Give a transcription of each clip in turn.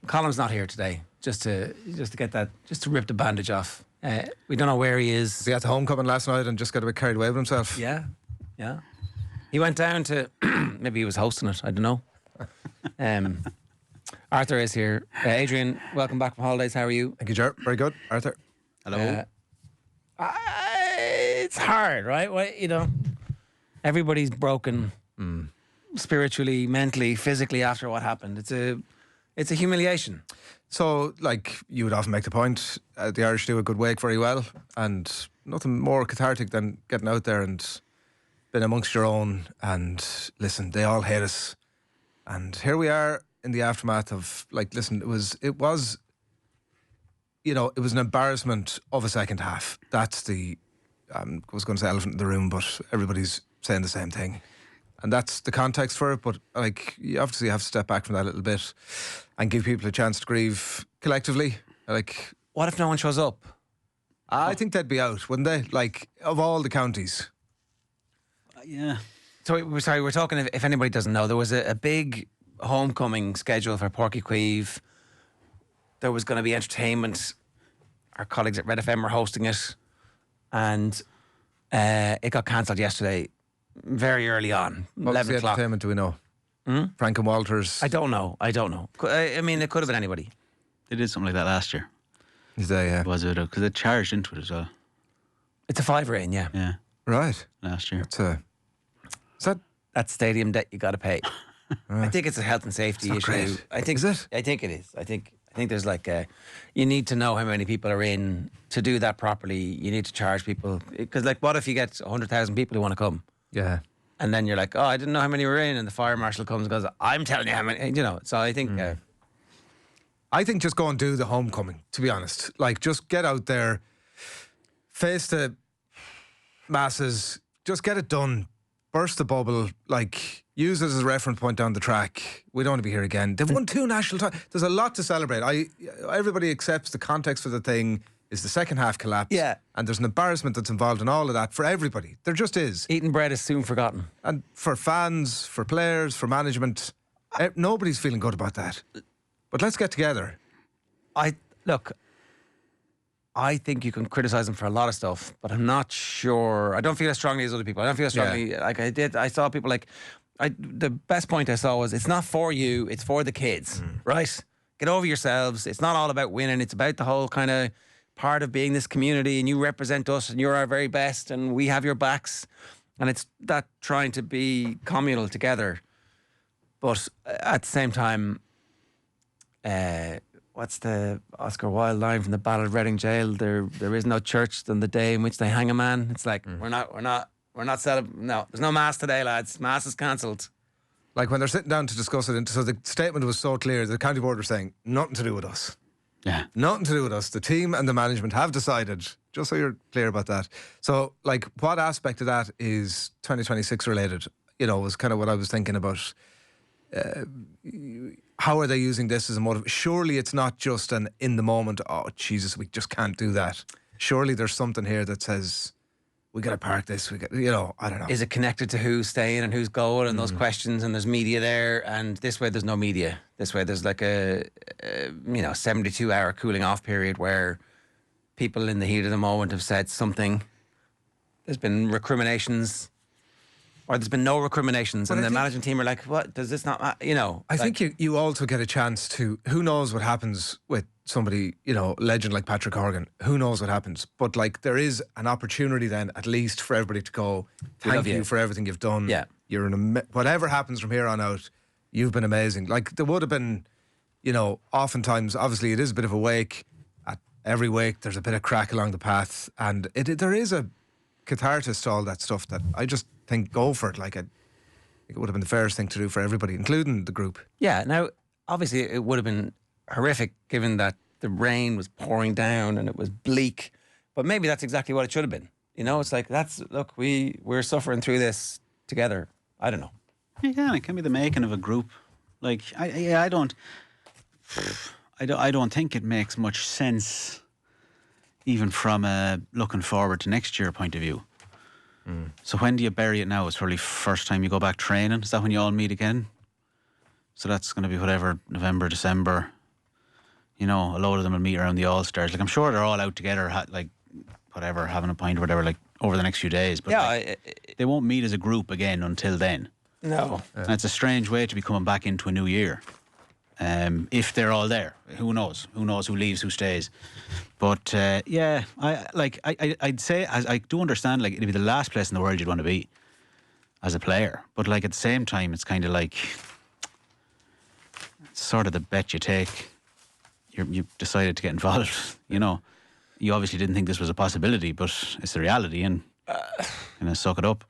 Colin's not here today. Just to get that, just to rip the bandage off. We don't know where he is. He had the homecoming last night and just got a bit carried away with himself. Yeah. He went down to maybe he was hosting it. I don't know. Arthur is here. Adrian, welcome back from holidays. How are you? Thank you, Ger. Very good. Arthur. Hello. It's hard, right? Well, you know, everybody's broken spiritually, mentally, physically after what happened. It's a humiliation. So, like, you would often make the point, the Irish do a good wake very well, and nothing more cathartic than getting out there and being amongst your own. And listen, they all hate us, and here we are in the aftermath of, like, listen, it was you know, it was an embarrassment of a second half. That's the I was going to say elephant in the room, but everybody's saying the same thing. And that's the context for it, but like you obviously have to step back from that a little bit and give people a chance to grieve collectively. Like, what if no one shows up? I think they'd be out, wouldn't they? Like, of all the counties. Yeah. So we're talking, if anybody doesn't know, there was a big homecoming schedule for Páirc Uí Chaoimh. There was going to be entertainment. Our colleagues at Red FM were hosting it, and it got cancelled yesterday, very early on, What 11 was the o'clock. entertainment, do we know? Frank and Walters. I don't know. I mean, it could have been anybody. They did something like that last year. Is they, yeah. Was it? Because they charged into it as well. It's a $5 in, yeah. Yeah. Right. Last year. Is that... That's stadium debt you got to pay. I think it's a health and safety issue. great. I think Is it? I think it is. I think there's like you need to know how many people are in to do that properly. You need to charge people, because like, what if you get 100,000 people who want to come? Yeah. And then you're like, oh, I didn't know how many were in, and the fire marshal comes and goes, I'm telling you how many, you know. So I think I think just go and do the homecoming, to be honest. Like, just get out there, face the masses, just get it done, burst the bubble, like, use it as a reference point down the track. We don't want to be here again. They've won 2 national titles. There's a lot to celebrate. Everybody accepts the context for the thing is the second half collapse. Yeah. And there's an embarrassment that's involved in all of that for everybody. There just is. eating bread is soon forgotten. And for fans, for players, for management, nobody's feeling good about that. But let's get together. I think you can criticise them for a lot of stuff, but I'm not sure. I don't feel as strongly as other people. I don't feel as strongly like I did. I saw people like, the best point I saw was, it's not for you, it's for the kids, right? Get over yourselves. It's not all about winning. It's about the whole kind of part of being this community, and you represent us, and you're our very best, and we have your backs. And it's that trying to be communal together. But at the same time, what's the Oscar Wilde line from the Ballad of Reading Jail? There is no church than the day in which they hang a man. It's like, we're not celebrating. No, there's no mass today, lads. Mass is cancelled. Like, when they're sitting down to discuss it, so the statement was so clear, the county board were saying, nothing to do with us. Yeah. Nothing to do with us. The team and the management have decided, just so you're clear about that. So, like, what aspect of that is 2026 related? You know, was kind of what I was thinking about. How are they using this as a motive? Surely it's not just an in the moment, oh, Jesus, we just can't do that. Surely there's something here that says, we got to park this. We got, you know, I don't know. Is it connected to who's staying and who's going and those questions, and there's media there, and this way there's no media. This way there's like a 72-hour cooling off period where people in the heat of the moment have said something. There's been recriminations, or there's been no recriminations, and the management team are like, what, does this not matter? You know. I think you also get a chance to, who knows what happens with somebody, you know, legend like Patrick Horgan, who knows what happens, but like, there is an opportunity then at least for everybody to go, thank you for everything you've done. Yeah. You're whatever happens from here on out, you've been amazing. Like, there would have been, you know, oftentimes, obviously it is a bit of a wake. At every wake there's a bit of crack along the path, and there is a catharsis to all that stuff that I just think, go for it. Like, I think it would have been the fairest thing to do for everybody, including the group. Yeah, now obviously it would have been horrific given that the rain was pouring down and it was bleak, but maybe that's exactly what it should have been. You know, it's like, look, we're suffering through this together. I don't know. Yeah, it can be the making of a group. Like, I don't think it makes much sense, even from a looking forward to next year point of view. So when do you bury it now? It's probably first time you go back training. Is that when you all meet again? So that's going to be whatever, November, December. You know, a load of them will meet around the All-Stars. Like, I'm sure they're all out together, like, whatever, having a pint or whatever, like, over the next few days. But they won't meet as a group again until then. No. And it's a strange way to be coming back into a new year. If they're all there, who knows? Who knows who leaves, who stays? But I'd say I do understand. Like, it'd be the last place in the world you'd want to be as a player. But like at the same time, it's kind of like it's sort of the bet you take. You've decided to get involved. You know, you obviously didn't think this was a possibility, but it's the reality, and suck it up.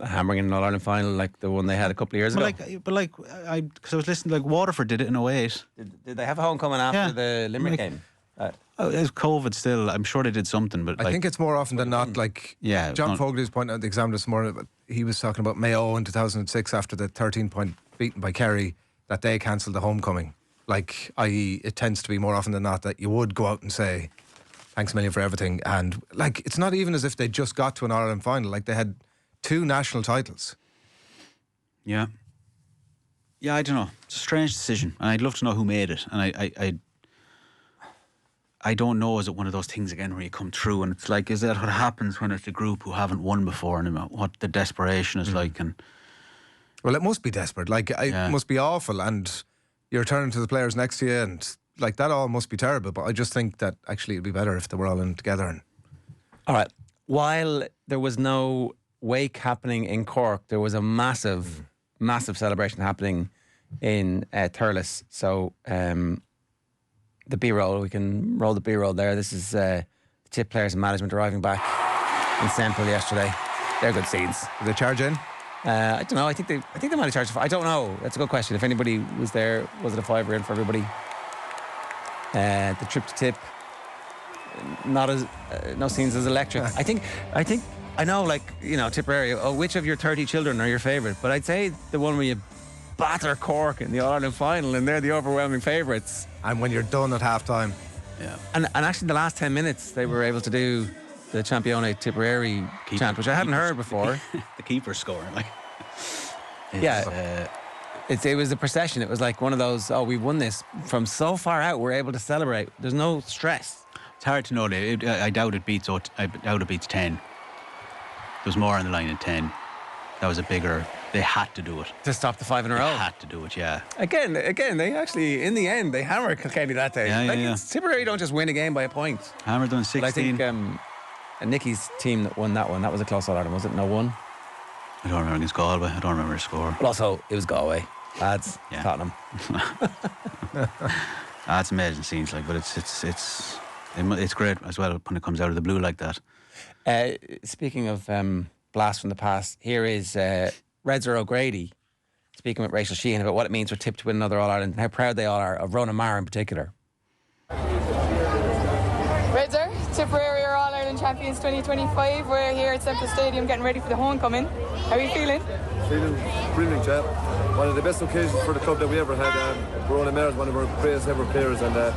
Hammering in an All-Ireland final like the one they had a couple of years ago. Because I was listening, like Waterford did it in 08. Did they have a homecoming after the Limerick game? It was COVID still. I'm sure they did something, but I think it's more often than not. Like John Fogarty's pointing out the exam this morning. But he was talking about Mayo in 2006 after the 13-point beaten by Kerry that they cancelled the homecoming. Like, i.e., it tends to be more often than not that you would go out and say thanks a million for everything, and like it's not even as if they just got to an All-Ireland final. Like they had 2 national titles. Yeah, I don't know. It's a strange decision, and I'd love to know who made it. And I don't know. Is it one of those things again where you come through and it's like, is that what happens when it's a group who haven't won before, and what the desperation is like? And well, it must be desperate. Like it must be awful, and you're turning to the players next to you, and like that all must be terrible. But I just think that actually it'd be better if they were all in together. All right. While there was no wake happening in Cork, there was a massive celebration happening in Thurles. So the B-roll, we can roll the B-roll there. This is the Tipp players and management arriving back in Central yesterday. They're good scenes. Did they charge in? I don't know. I think they might have charged. I don't know. That's a good question. If anybody was there, was it a fiver in for everybody? The trip to Tipp, not as no scenes as electric. I know, like, you know, Tipperary, which of your 30 children are your favourite? But I'd say the one where you batter Cork in the All-Ireland final and they're the overwhelming favourites. And when you're done at half-time. Yeah. And actually the last 10 minutes they were able to do the Champione Tipperary chant, which I hadn't heard before. The keeper scoring, like. It was a procession. It was like one of those, we've won this. From so far out, we're able to celebrate. There's no stress. It's hard to know. I doubt it beats 10. There was more on the line at 10. That was a bigger. They had to do it to stop the 5 in a row. They had to do it, yeah. Again, they actually in the end they hammered Kilkenny that day. Tipperary don't just win a game by a point. Hammered them 16. But I think Nicky's team that won that one. That was a close All-Ireland, was it? 0-1. I don't remember against Galway. I don't remember the score. But also it was Galway, lads. Tottenham. That's amazing scenes, like, but it's great as well when it comes out of the blue like that. Speaking of blast from the past, here is Redzer OGrady speaking with Rachel Sheehan about what it means for Tipp to win another All-Ireland and how proud they all are of Ronan Maher in particular. Redzer, Tipperary are All-Ireland champions 2025. We're here at Central Stadium getting ready for the homecoming. How are you feeling? Feeling brilliant, yeah. One of the best occasions for the club that we ever had. Ronan Maher is one of our greatest ever players, and for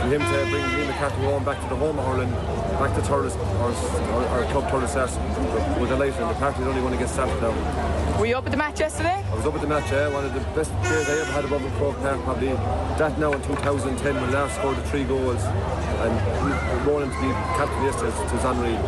him to bring Liam McCarthy home back to the home of Ireland, back to Thurles, our club Thurles Arts, we're delighted, and the party is only going to get started now. Were you up at the match yesterday? I was up at the match, yeah. One of the best players I ever had above in Cork Park, probably that now in 2010 when Lars scored the 3 goals, and Ronan to be captain yesterday is unreal.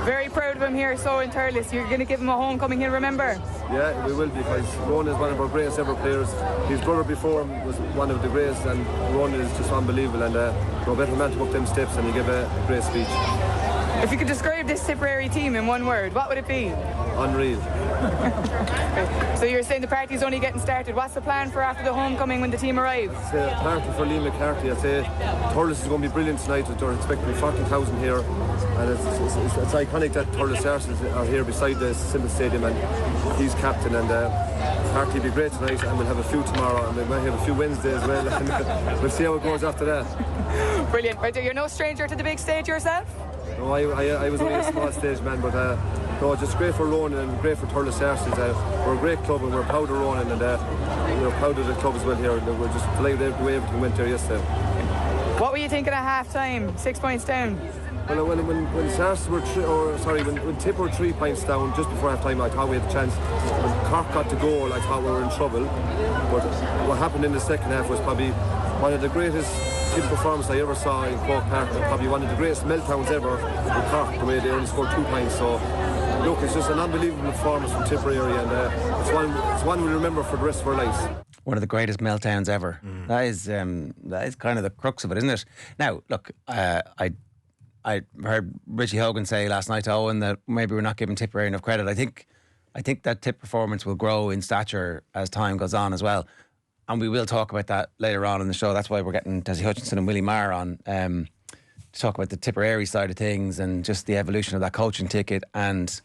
Very proud of him here, so in Thurles. You're going to give him a homecoming, he'll remember. Yeah, we will, because Ronan is one of our greatest ever players. His brother before him was one of the greatest, and Ronan is just unbelievable, and no better man to walk them steps, and he gave a great speech. If you could describe this Tipperary team in one word, what would it be? Unreal. So you're saying the party's only getting started. What's the plan for after the homecoming when the team arrives? It's a party for Liam McCarthy. I'd say Thurles is going to be brilliant tonight. They're expecting 40,000 here, and it's iconic that Thurles Arts are here beside the Central Stadium, and he's captain, and the party will be great tonight, and we'll have a few tomorrow, and we might have a few Wednesday as well, and we'll see how it goes after that. Brilliant. Right, you're no stranger to the big stage yourself? No, I was only a small stage man, but no, just great for Ronan and great for Thurles Arts. We're a great club, and we're proud of Ronan, and we're proud of the club as well here. We're just delighted the way everything went there yesterday. What were you thinking at half time? 6 points down? Well, when Sarts were when Tipp were 3 points down just before half time, I thought we had a chance. When Cork got the goal, I thought we were in trouble. But what happened in the second half was probably one of the greatest team performances I ever saw in Cork Park, and probably one of the greatest meltdowns ever in Cork, the way they only scored 2 points. So look, it's just an unbelievable performance from Tipperary, and it's one we remember for the rest of our lives. One of the greatest meltdowns ever. That is kind of the crux of it, isn't it? Now, look, I heard Richie Hogan say last night to Owen that maybe we're not giving Tipperary enough credit. I think that Tip performance will grow in stature as time goes on as well. And we will talk about that later on in the show. That's why we're getting Desi Hutchinson and Willie Maher on to talk about the Tipperary side of things and just the evolution of that coaching ticket and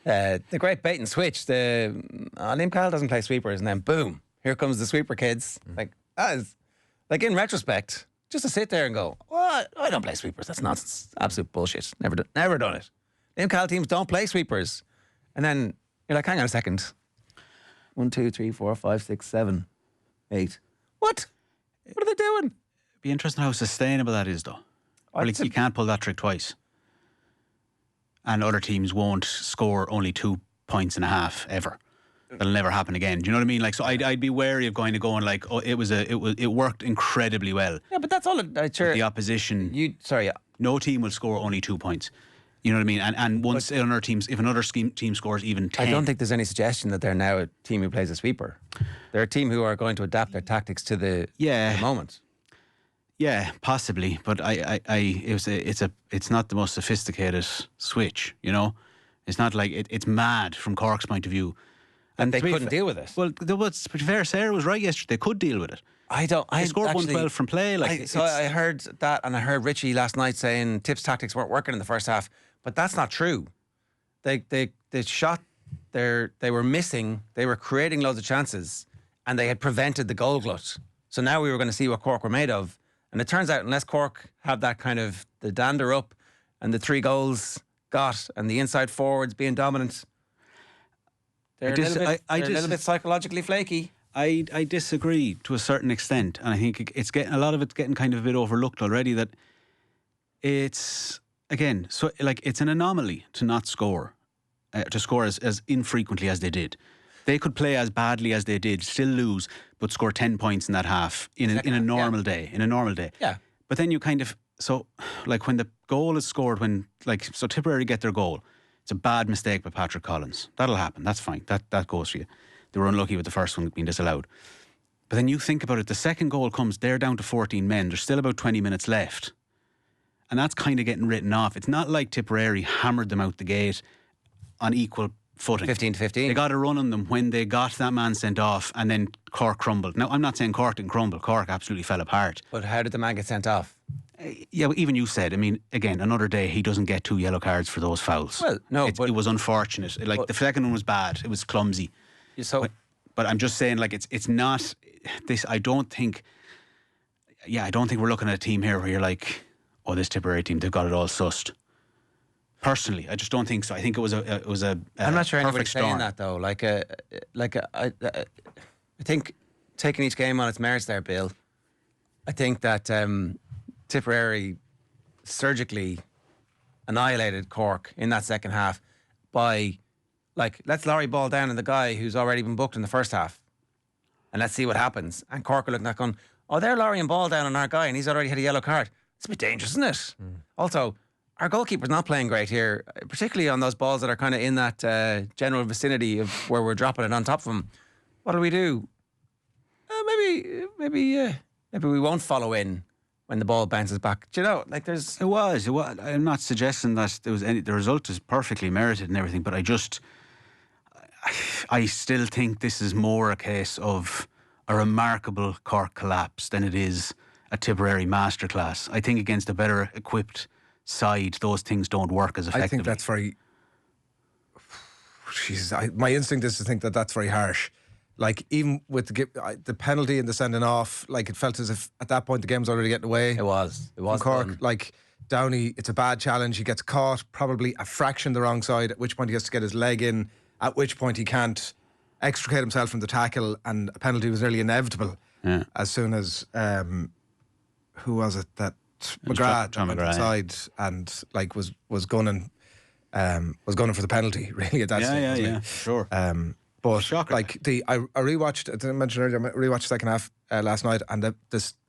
the great bait and switch. Liam Cahill doesn't play sweepers, and then boom, here comes the sweeper kids. Like, that is, like, in retrospect, just to sit there and go, what? I don't play sweepers. That's nonsense. Absolute bullshit. Never done it. Liam Cahill teams don't play sweepers. And then you're like, hang on a second. 1, 2, 3, 4, 5, 6, 7, 8. What? What are they doing? It'd be interesting how sustainable that is, though. You can't pull that trick twice. And other teams won't score only 2.5 points ever. That'll never happen again. Do you know what I mean? Like, so I'd be wary of going like, oh, it worked incredibly well. Yeah, but that's all. The opposition. No team will score only 2 points. You know what I mean? And once another if another team scores even 10. I don't think there's any suggestion that they're now a team who plays a sweeper. They're a team who are going to adapt their tactics to the moment. Yeah, possibly, but it's not the most sophisticated switch. You know, it's not like it's mad from Cork's point of view. And they couldn't deal with it. Well, to be fair, Sarah was right yesterday. They could deal with it. They scored 112 from play. I heard that, and I heard Richie last night saying Tip's tactics weren't working in the first half, but that's not true. They shot. They were missing. They were creating loads of chances, and they had prevented the goal glut. So now we were going to see what Cork were made of. And it turns out, unless Cork have that kind of the dander up, and the 3 goals got, and the inside forwards being dominant. They're a little bit psychologically flaky. I disagree to a certain extent, and I think a lot of it's getting kind of a bit overlooked already. That it's it's an anomaly to not score, to score as infrequently as they did. They could play as badly as they did, still lose, but score 10 points in that half in a normal day. In a normal day, yeah. But then you when the goal is scored, so Tipperary get their goal. It's a bad mistake by Patrick Collins. That'll happen. That's fine. That goes for you. They were unlucky with the first one being disallowed. But then you think about it, the second goal comes, they're down to 14 men. There's still about 20 minutes left. And that's kind of getting written off. It's not like Tipperary hammered them out the gate on equal footing. 15-15. They got a run on them when they got that man sent off, and then Cork crumbled. Now, I'm not saying Cork didn't crumble. Cork absolutely fell apart. But how did the man get sent off? Yeah, even you said, I mean, again, another day he doesn't get 2 yellow cards for those fouls. Well, no, it was unfortunate. The second one was bad. It was clumsy. But I'm just saying, it's not this. I don't think we're looking at a team here where you're like, oh, this Tipperary team, they've got it all sussed. Personally, I just don't think so. I think it was a I'm not sure anybody's storm. saying that though. I think taking each game on its merits there, Bill. I think that Tipperary surgically annihilated Cork in that second half by, let's lorry ball down on the guy who's already been booked in the first half, and let's see what happens. And Cork are looking at going, oh, they're lorrying ball down on our guy, and he's already had a yellow card. It's a bit dangerous, isn't it? Also, our goalkeeper's not playing great here, particularly on those balls that are kind of in that general vicinity of where we're dropping it on top of him. What do we do? Maybe we won't follow in when the ball bounces back. Do you know, there's... It was. I'm not suggesting that the result is perfectly merited and everything, but I still think this is more a case of a remarkable Cork collapse than it is a Tipperary masterclass. I think against a better equipped side, those things don't work as effectively. I think that's very... my instinct is to think that that's very harsh. Even with the penalty and the sending off, it felt as if at that point the game was already getting away. It was Cork. done. Downey, it's a bad challenge. He gets caught, probably a fraction the wrong side, at which point he has to get his leg in, at which point he can't extricate himself from the tackle, and a penalty was nearly inevitable. Yeah. As soon as who was it that McGrath went inside and was gunning for the penalty really at that stage. Yeah, sure. But Shocker. like I rewatched. I didn't mention earlier. I rewatched the second half last night, and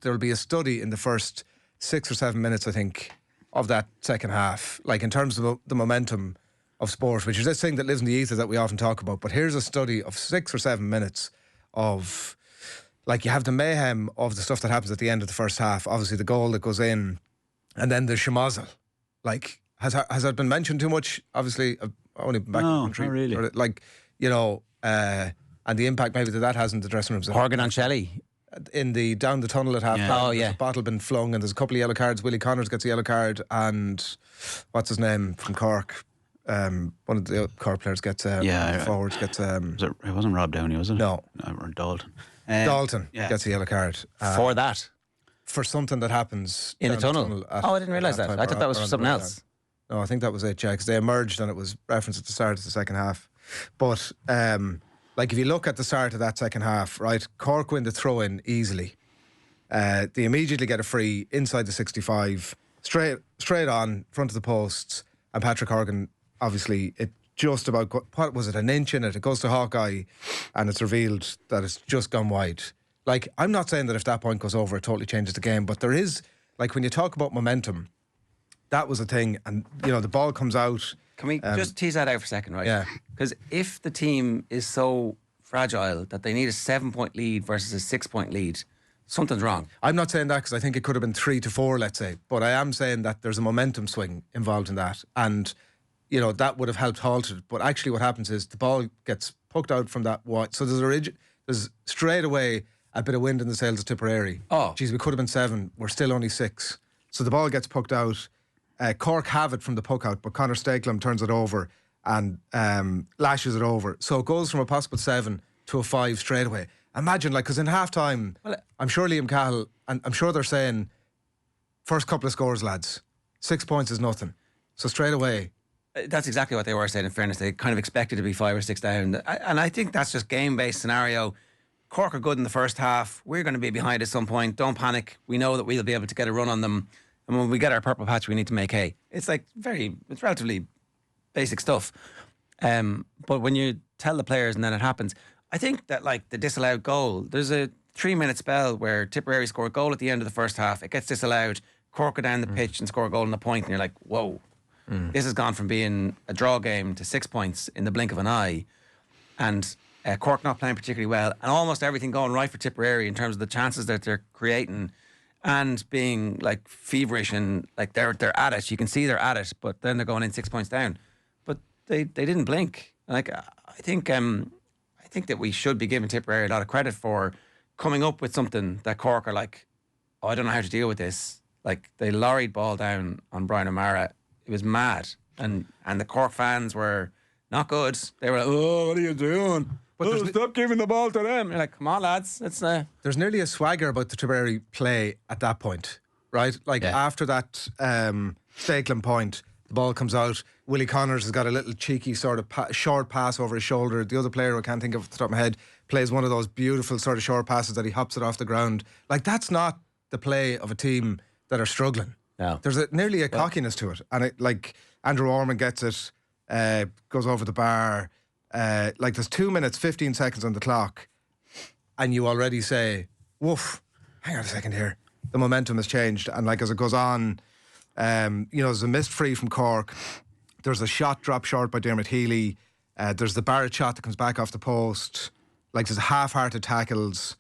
there'll be a study in the first 6 or 7 minutes, I think, of that second half. Like in terms of the momentum of sport, which is this thing that lives in the ether that we often talk about. But here's a study of 6 or 7 minutes of, like, you have the mayhem of the stuff that happens at the end of the first half. Obviously, the goal that goes in, and then the schmozzle. Like, has that been mentioned too much? Obviously, I've only been back in the country. Not really. Like, you know, and the impact maybe that has in the dressing rooms. Horgan and Shelley. Down the tunnel at half time. Oh, There's a bottle been flung, and there's a couple of yellow cards. Willie Connors gets a yellow card, and what's his name from Cork? One of the Cork players gets forwards gets. It wasn't Rob Downey, was it? No, or Dalton. Dalton gets a yellow card For that? for something that happens In a down the tunnel? at I didn't realise that. halftime I thought that was or for on the something way else. down. No, I think that was it, because they emerged and it was referenced at the start of the second half. But like, if you look at the start of that second half, right, Cork win the throw-in easily. They immediately get a free inside the 65, straight on, front of the posts, and Patrick Horgan, obviously, it just about, what was it, an inch in it? It goes to Hawkeye, and it's revealed that it's just gone wide. Like, I'm not saying that if that point goes over, it totally changes the game, but there is, like, when you talk about momentum, that was a thing, and, you know, the ball comes out. Can we just tease that out for a second, right? Yeah. Because if the team is so fragile that they need a 7-point lead versus a 6-point lead, something's wrong. I'm not saying that because I think it could have been 3-4, let's say, but I am saying that there's a momentum swing involved in that, and, you know, that would have helped halt it. But actually what happens is the ball gets poked out from that wide, so there's straight away a bit of wind in the sails of Tipperary. Oh. Geez, we could have been 7, we're still only 6. So the ball gets poked out. Cork have it from the puck out, but Conor Stakelum turns it over and lashes it over. So it goes from a possible 7 to a 5 straight away. Imagine, like, because in half time, I'm sure Liam Cahill, and I'm sure they're saying, first couple of scores, lads, 6 points is nothing. So straight away. That's exactly what they were saying, in fairness. They kind of expected to be 5 or 6 down. And I think that's just game-based scenario. Cork are good in the first half. We're going to be behind at some point. Don't panic. We know that we'll be able to get a run on them. And when we get our purple patch, we need to make hay. It's like it's relatively basic stuff. But when you tell the players and then it happens, I think that, like, the disallowed goal, there's a 3-minute spell where Tipperary score a goal at the end of the first half. It gets disallowed. Cork go down the pitch and score a goal on the point, and you're like, whoa. This has gone from being a draw game to 6 points in the blink of an eye. And Cork not playing particularly well, and almost everything going right for Tipperary in terms of the chances that they're creating and being, like, feverish and, like, they're at it. You can see they're at it, but then they're going in 6 points down. But they didn't blink. Like, I think that we should be giving Tipperary a lot of credit for coming up with something that Cork are like, oh, I don't know how to deal with this. Like, they lorried ball down on Brian O'Mara. It was mad, and the Cork fans were not good. They were like, oh, what are you doing? But stop giving the ball to them. You're like, come on, lads. It's There's nearly a swagger about the Tipperary play at that point, right? Like, after that Stakelum point, the ball comes out. Willie Connors has got a little cheeky sort of short pass over his shoulder. The other player, I can't think of off the top of my head, plays one of those beautiful sort of short passes that he hops it off the ground. Like, that's not the play of a team that are struggling. No. There's nearly a cockiness to it. And it, like, Andrew Orman gets it, goes over the bar. Like, there's 2 minutes, 15 seconds on the clock, and you already say, woof, hang on a second here. The momentum has changed. And, like, as it goes on, you know, there's a missed free from Cork. There's a shot dropped short by Dermot Healy. There's the Barrett shot that comes back off the post. Like, there's half-hearted tackles.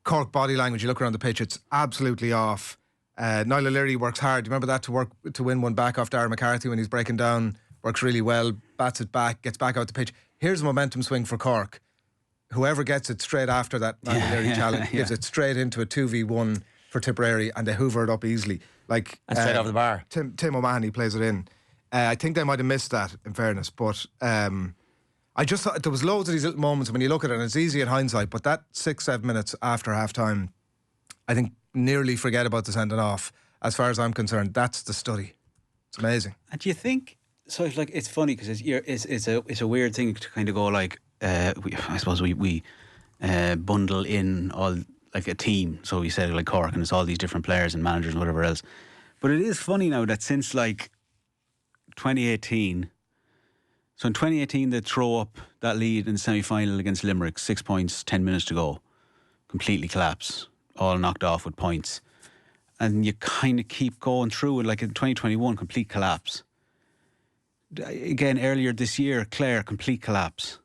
Cork body language, you look around the pitch, it's absolutely off. Niall O'Leary works hard. You remember that, to win one back off Darren McCarthy when he's breaking down? Works really well, bats it back, gets back out the pitch. Here's a momentum swing for Cork. Whoever gets it straight after that Niall O'Leary challenge gives it straight into a 2v1 for Tipperary, and they hoover it up easily. Like, and straight over the bar. Tim O'Mahony plays it in. I think they might have missed that, in fairness, but I just thought there was loads of these little moments when you look at it, and it's easy in hindsight, but that 6-7 minutes after half time, I think nearly forget about the sending off. As far as I'm concerned, that's the study. It's amazing. And do you think, so it's like, it's funny because it's a weird thing to kind of go like, I suppose we bundle in all, like, a team. So you said, like, Cork, and it's all these different players and managers and whatever else. But it is funny now that since, like, 2018, So in 2018, they throw up that lead in the semi-final against Limerick, 6 points, 10 minutes to go. Completely collapse, all knocked off with points. And you kind of keep going through it, like in 2021, complete collapse. Again, earlier this year, Clare, complete collapse.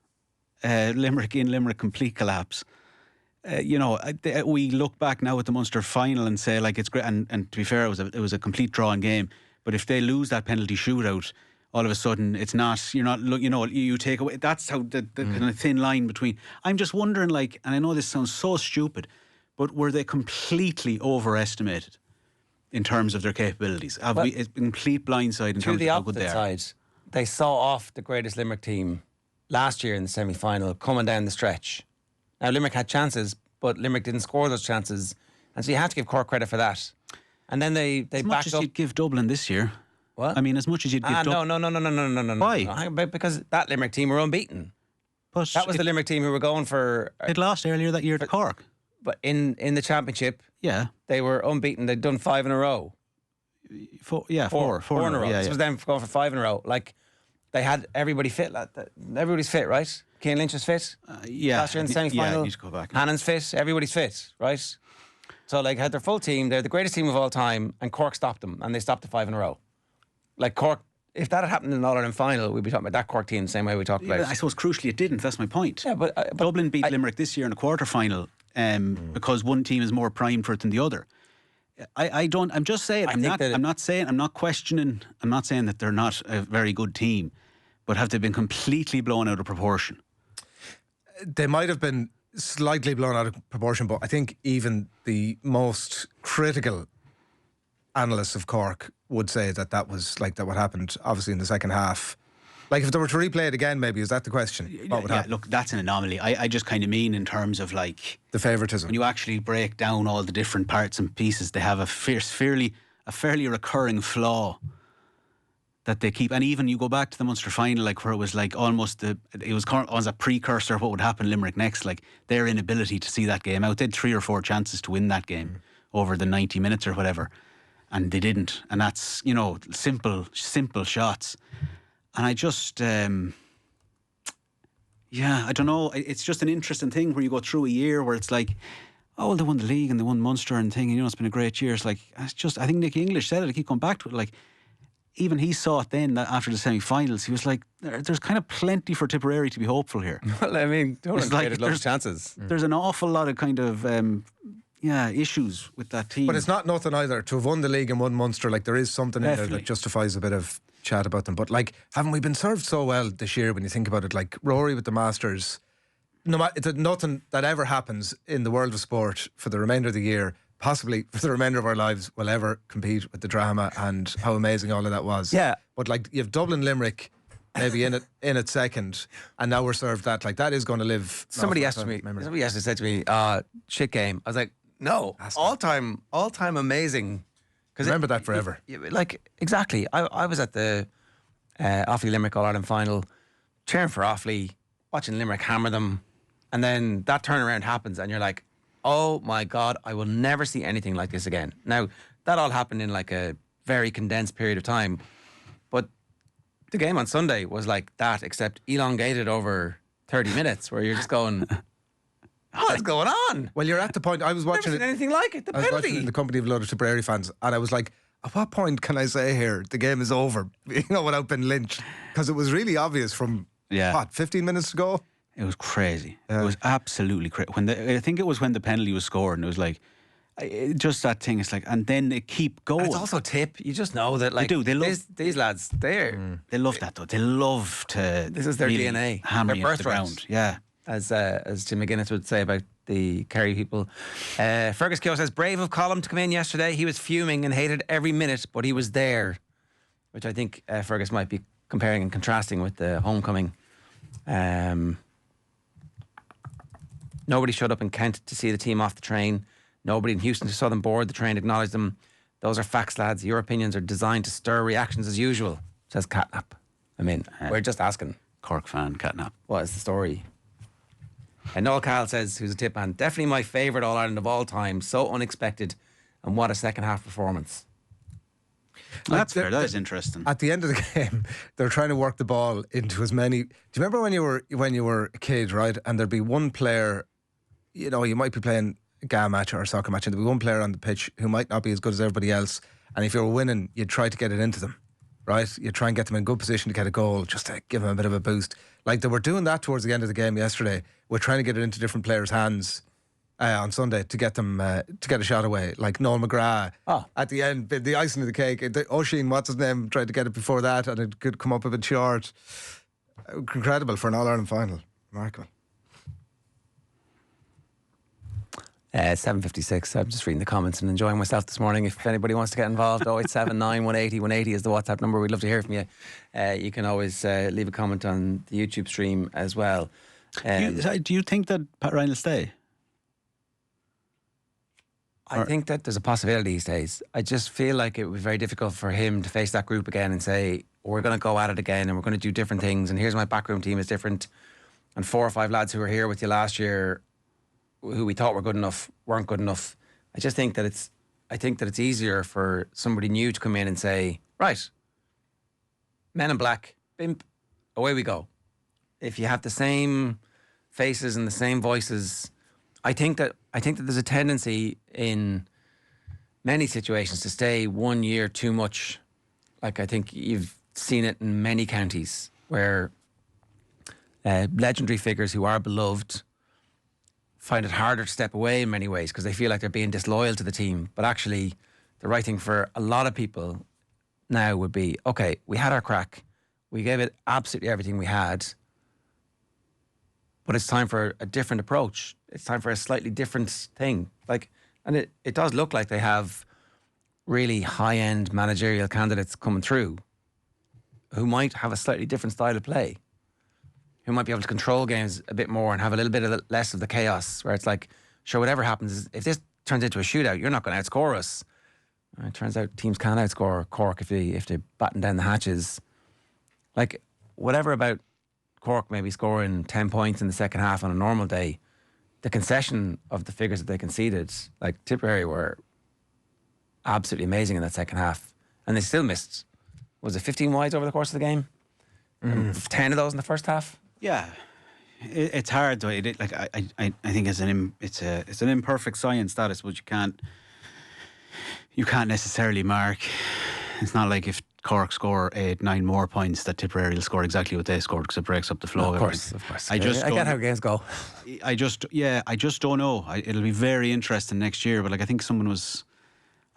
Limerick, complete collapse. We look back now at the Munster final and say, like, it's great. And to be fair, it was a complete drawing game. But if they lose that penalty shootout, all of a sudden it's not, you take away. That's how the kind of thin line between. I'm just wondering, like, and I know this sounds so stupid, but were they completely overestimated in terms of their capabilities? Have we a complete blindside in terms of how good they are? Side, they saw off the greatest Limerick team last year in the semi-final coming down the stretch. Now Limerick had chances, but Limerick didn't score those chances, and so you have to give Cork credit for that. And then they as much backed as up. you'd give Dublin this year. What? I mean, as much as you'd give Dublin. No. Why? Because that Limerick team were unbeaten. But That was the Limerick team who were going for. It lost earlier that year to Cork. But in the championship, Yeah. they were unbeaten. They'd done 5 in a row. Four in a row. Yeah, This was them going for 5 in a row. Like, they had everybody fit. Everybody's fit, right? Cian Lynch is fit. Yeah. Last year in the semi-final. Yeah, I need to go back. Hannon's fit. Everybody's fit, right? So, like, had their full team. They're the greatest team of all time, and Cork stopped them, and they stopped the 5 in a row. Like, Cork, if that had happened in an All-Ireland final, we'd be talking about that Cork team the same way we talked about. I suppose crucially it didn't. That's my point. Yeah, but Dublin beat Limerick this year in a quarter-final because one team is more primed for it than the other. I'm just saying. I'm not questioning. I'm not saying that they're not a very good team, but have they been completely blown out of proportion? They might have been slightly blown out of proportion, but I think even the most critical analysts of Cork would say that was like that what happened obviously in the second half. Like, if they were to replay it again, maybe, is that the question? What would happen? Look, that's an anomaly. I just kind of mean in terms of, like, The favouritism. when you actually break down all the different parts and pieces, they have a fairly recurring flaw that they keep. And even you go back to the Munster final, like, where it was like almost it was a precursor of what would happen Limerick next. Like, their inability to see that game out. They had 3 or 4 chances to win that game over the 90 minutes or whatever, and they didn't. And that's, simple shots. And I just, I don't know. It's just an interesting thing where you go through a year where it's like, oh, well, they won the league and they won Munster and thing, and it's been a great year. It's like, I think Nicky English said it. I keep going back to it. Like, even he saw it then that after the semi-finals. He was like, there's kind of plenty for Tipperary to be hopeful here. Well, I mean, Dublin created lots of chances. There's an awful lot of kind of issues with that team. But it's not nothing either to have won the league and won Munster. Like, there is something in there that justifies a bit of chat about them. But, like, haven't we been served so well this year when you think about it? Like, Rory with the Masters, nothing that ever happens in the world of sport for the remainder of the year, possibly for the remainder of our lives, will ever compete with the drama and how amazing all of that was. Yeah. But, like, you have Dublin, Limerick maybe in it second, and now we're served that. Like, that is going to live. Somebody actually said to me, shit game. I was like, no, all time amazing. Remember that forever. Like, exactly. I was at the Offaly Limerick All-Ireland final, cheering for Offaly, watching Limerick hammer them, and then that turnaround happens and you're like, oh my God, I will never see anything like this again. Now, that all happened in like a very condensed period of time, but the game on Sunday was like that, except elongated over 30 minutes, where you're just going, what's going on? Well, you're at the point. I was watching Never seen anything like it. The I was watching penalty. it in the company of a lot of Tipperary fans, and I was like, at what point can I say here the game is over? Without being lynched, because it was really obvious from 15 minutes to go. It was crazy. It was absolutely crazy. I think it was when the penalty was scored, and it was like, just that thing. It's like, and then they keep going. And it's also Tipp. You just know that, like, they do. They love these lads. They love that though. They love to. This is their really DNA. Hammer Their you into the birthright. ground. Yeah. As Jim McGuinness would say about the Kerry people. Fergus Keogh says, brave of Colm to come in yesterday. He was fuming and hated every minute, but he was there. Which I think Fergus might be comparing and contrasting with the homecoming. Nobody showed up in Kent to see the team off the train. Nobody in Houston saw them board the train, acknowledged them. Those are facts, lads. Your opinions are designed to stir reactions as usual, says Catnap. I mean, we're just asking. Cork fan, Catnap. What is the story? And Noel Kyle says, who's a Tip man, definitely my favourite All-Ireland of all time. So unexpected. And what a second half performance. That's fair. That is interesting. At the end of the game, they're trying to work the ball into as many. Do you remember when you were a kid, right? And there'd be one player, you know, you might be playing a GA match or a soccer match, and there'd be one player on the pitch who might not be as good as everybody else. And if you were winning, you'd try to get it into them, right? You'd try and get them in good position to get a goal, just to give them a bit of a boost. Like they were doing that towards the end of the game yesterday. We're trying to get it into different players' hands. On Sunday to get them to get a shot away, like Noel McGrath at the end, the icing of the cake. Oisin, what's his name, tried to get it before that, and it could come up a bit short. Incredible for an All-Ireland final. Remarkable. 7:56. I'm just reading the comments and enjoying myself this morning. If anybody wants to get involved, 0879 180 180 is the WhatsApp number. We'd love to hear from you. You can always leave a comment on the YouTube stream as well. Do you think that Pat Ryan will stay? I think that there's a possibility he stays. I just feel like it was very difficult for him to face that group again and say, we're going to go at it again and we're going to do different things, and here's my backroom team is different, and 4 or 5 lads who were here with you last year who we thought were good enough weren't good enough. I just think that it's easier for somebody new to come in and say, right, men in black, bimp, away we go. If you have the same faces and the same voices, I think that there's a tendency in many situations to stay 1 year too much. Like I think you've seen it in many counties where legendary figures who are beloved find it harder to step away in many ways because they feel like they're being disloyal to the team. But actually, the right thing for a lot of people now would be, okay, we had our crack. We gave it absolutely everything we had. But it's time for a different approach. It's time for a slightly different thing. And it does look like they have really high-end managerial candidates coming through who might have a slightly different style of play, who might be able to control games a bit more and have a little bit of less of the chaos where it's like, sure, whatever happens, if this turns into a shootout, you're not going to outscore us. And it turns out teams can outscore Cork if they batten down the hatches. Like, whatever about Cork maybe scoring 10 points in the second half on a normal day, the concession of the figures that they conceded, like Tipperary were absolutely amazing in that second half. And they still missed, was it 15 wides over the course of the game? 10 of those in the first half? Yeah. It's hard though. I think it's an imperfect science, that is, but you can't necessarily mark. It's not like if Cork score 8-9 more points that Tipperary will score exactly what they scored because it breaks up the flow. Of course. I get how games go. I just don't know. It'll be very interesting next year. But I think I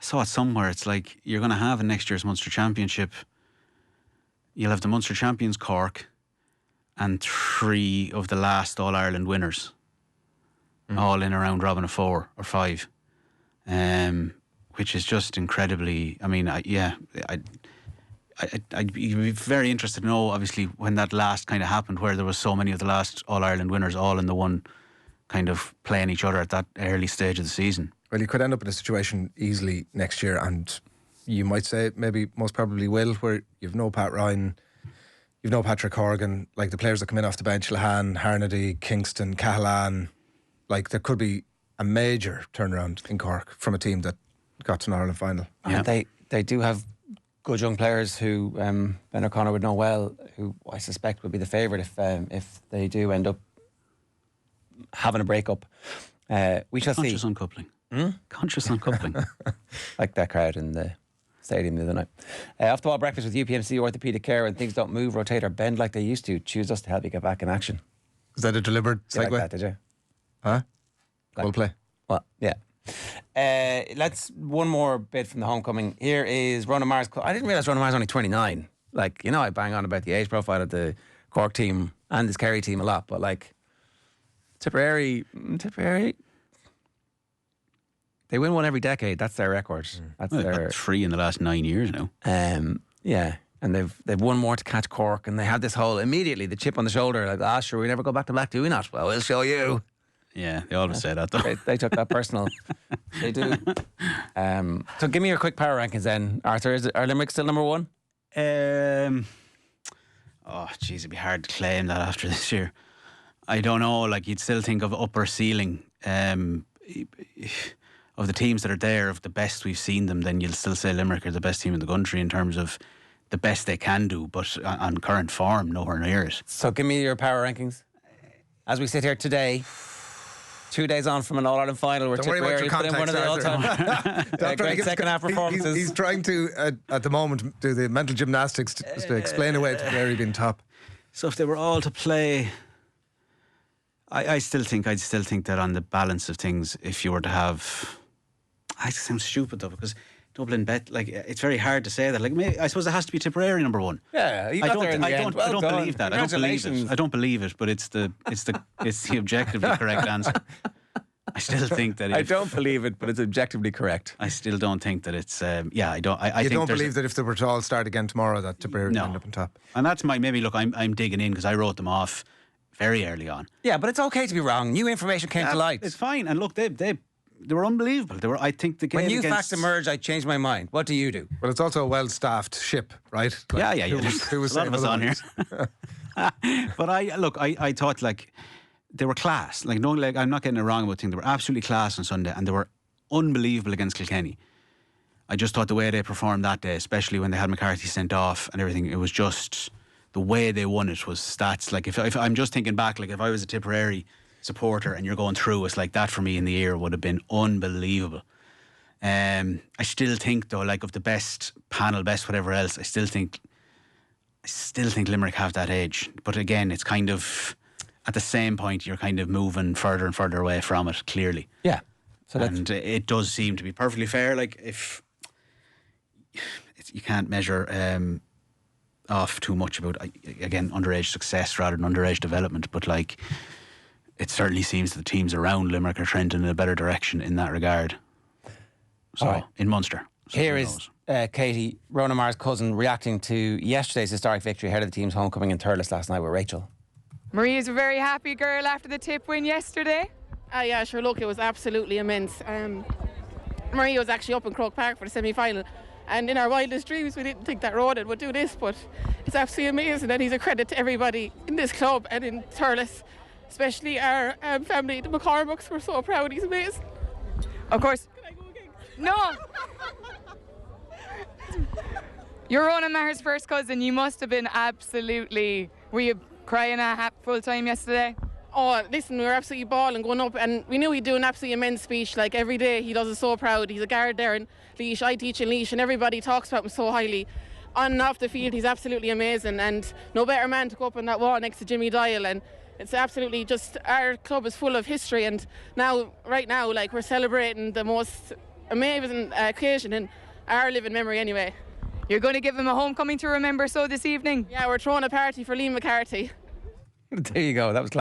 saw it somewhere. It's like you're going to have in next year's Munster Championship. You'll have the Munster champions Cork, and 3 of the last All Ireland winners, all in a round robin of 4 or 5. Which is just incredibly. I mean, I'd be very interested to know, obviously, when that last kind of happened, where there was so many of the last All-Ireland winners all in the one kind of playing each other at that early stage of the season. Well, you could end up in a situation easily next year, and you might say, maybe most probably will, where you've no Pat Ryan, you've no Patrick Horgan, like the players that come in off the bench, Lahan, Harnedy, Kingston, Cahalane, like there could be a major turnaround in Cork from a team that got to an Ireland final. Yeah. And they do have good young players who Ben O'Connor would know well, who I suspect would be the favourite if they do end up having a breakup. We shall see. Conscious uncoupling. Conscious uncoupling. Like that crowd in the stadium the other night. Off the ball breakfast with UPMC Orthopaedic Care. When things don't move, rotate or bend like they used to, choose us to help you get back in action. Is that a deliberate segue? You like that, did you? Huh? Well play. Well, yeah. Let's one more bit from the homecoming. Here is Ronan Mars. I didn't realise Ronan Mars only 29. Like, you know, I bang on about the age profile of the Cork team and this Kerry team a lot, but like Tipperary, they win one every decade. That's their record. That's their 3 in the last 9 years now. Yeah, and they've won more to catch Cork, and they have this whole immediately the chip on the shoulder, like, sure, we never go back to black, do we not? Well, we'll show you. Yeah, they always say that though. They took that personal. They do. So give me your quick power rankings then, Arthur. Are Limerick still number 1? Oh, geez, it'd be hard to claim that after this year. I don't know. Like, you'd still think of upper ceiling. of the teams that are there, of the best we've seen them, then you'll still say Limerick are the best team in the country in terms of the best they can do, but on current form, nowhere near it. So give me your power rankings. As we sit here today, 2 days on from an All-Ireland final, where Tipperary put in one of the all-time great second-half performances. He's trying to, at the moment, do the mental gymnastics to explain away Tipperary being top. So if they were all to play, I'd still think that on the balance of things, if you were to have, I sound stupid though, because Dublin bet, like, it's very hard to say that. Like, maybe, I suppose it has to be Tipperary number one. Yeah, you got there in the end. I don't believe that. I don't believe it. But it's the objectively correct answer. I still think that. I don't believe it, but it's objectively correct. I still don't think that it's. I don't. You don't believe that if they were to all start again tomorrow, that Tipperary would end up on top. And that's maybe. Look, I'm digging in because I wrote them off very early on. Yeah, but it's okay to be wrong. New information came to light. It's fine. And look, they were unbelievable. I think the game. When new facts emerged, I changed my mind. What do you do? Well, it's also a well-staffed ship, right? Like, yeah. Who was a lot of us on here. But I thought, like, they were class. Like, no, like, I'm not getting it wrong about things. They were absolutely class on Sunday, and they were unbelievable against Kilkenny. I just thought the way they performed that day, especially when they had McCarthy sent off and everything, it was just the way they won it was stats. Like, if I'm just thinking back, like, if I was a Tipperary supporter and you're going through, it's like that for me in the year would have been unbelievable. I still think though, like, of the best panel, best whatever else, I still think Limerick have that edge. But again, it's kind of at the same point you're kind of moving further and further away from it, clearly. Yeah. So and it does seem to be perfectly fair. Like, if you can't measure off too much about, again, underage success rather than underage development, but like, it certainly seems that the teams around Limerick are trending in a better direction in that regard. So, in Munster. So here is Katie, Rona Marr's cousin, reacting to yesterday's historic victory ahead of the team's homecoming in Thurles last night with Rachel. Maria's a very happy girl after the Tipp win yesterday. Yeah, sure, look, it was absolutely immense. Maria was actually up in Croke Park for the semi-final, and in our wildest dreams we didn't think that Ronan would do this, but it's absolutely amazing, and he's a credit to everybody in this club and in Thurles. Especially our family, the McCormicks, were so proud. He's amazing. Of course. Can I go again? No. You're Ronan Maher's first cousin. You must have been absolutely. Were you crying at full time yesterday? Oh, listen, we were absolutely bawling going up, and we knew he'd do an absolutely immense speech. Like, every day he does it so proud. He's a guard there in Laois. I teach in Laois, and everybody talks about him so highly. On and off the field, he's absolutely amazing, and no better man to go up on that wall next to Jimmy Dial. And it's absolutely just, our club is full of history, and right now, like, we're celebrating the most amazing occasion in our living memory anyway. You're going to give him a homecoming to remember this evening? Yeah, we're throwing a party for Liam McCarthy. There you go, that was